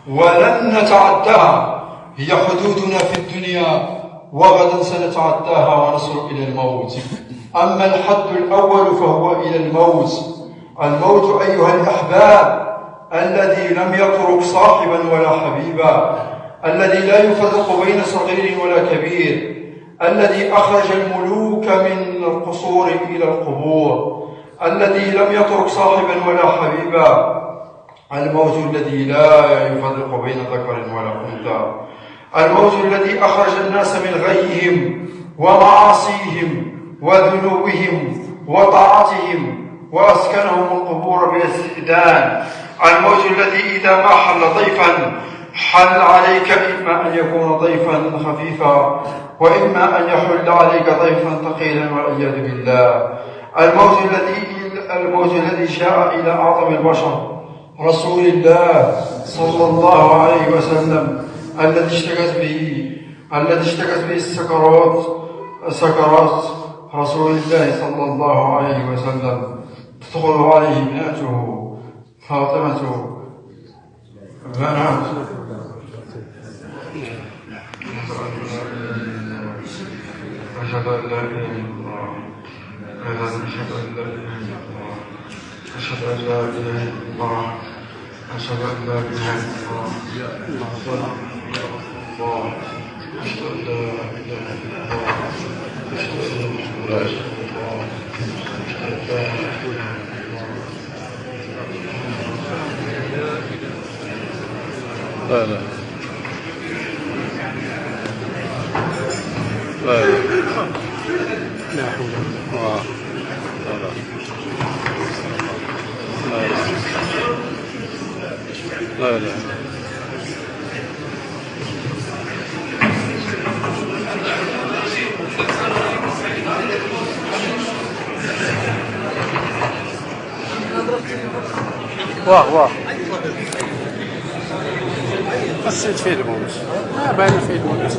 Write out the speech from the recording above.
ولن نتعداها، هي حدودنا في الدنيا وغدا سنتعداها ونصل إلى الموت. أما الحد الأول فهو إلى الموت. الموت أيها الأحباب الذي لم يترك صاحبا ولا حبيبا، الذي لا يفرق بين صغير ولا كبير، الذي أخرج الملوك من القصور إلى القبور، الذي لم يترك صاحبا ولا حبيبا، الموت الذي لا يفرق بين ذكر ولا أنثى، الموت الذي أخرج الناس من غيهم ومعاصيهم وذنوبهم وطاعتهم وأسكنهم القبور بالاستئذان، الموت الذي إذا ما حل ضيفا حل عليك إما أن يكون ضيفا خفيفا وإما أن يحل عليك ضيفا ثقيلا والعياذ بالله. الموت الذي جاء إلى أعظم البشر رسول الله صلى الله عليه وسلم، الذي اشتكت به سكرات رسول الله صلى الله عليه وسلم، تدخل عليه ابنته فاطمة بنات أشهد أن لا إله إلا الله، أشهد أن لا إله إلا الله، أشهد أن لا إله إلا الله، أشهد أن لا إله إلا الله، أشهد أن لا إله إلا الله، أشهد أن محمدا رسول الله، أشهد أن لا إله إلا الله. لا لا لا لا حول ولا قوة. لا لا واه قصيت فيه الموت، باين فيه الموت.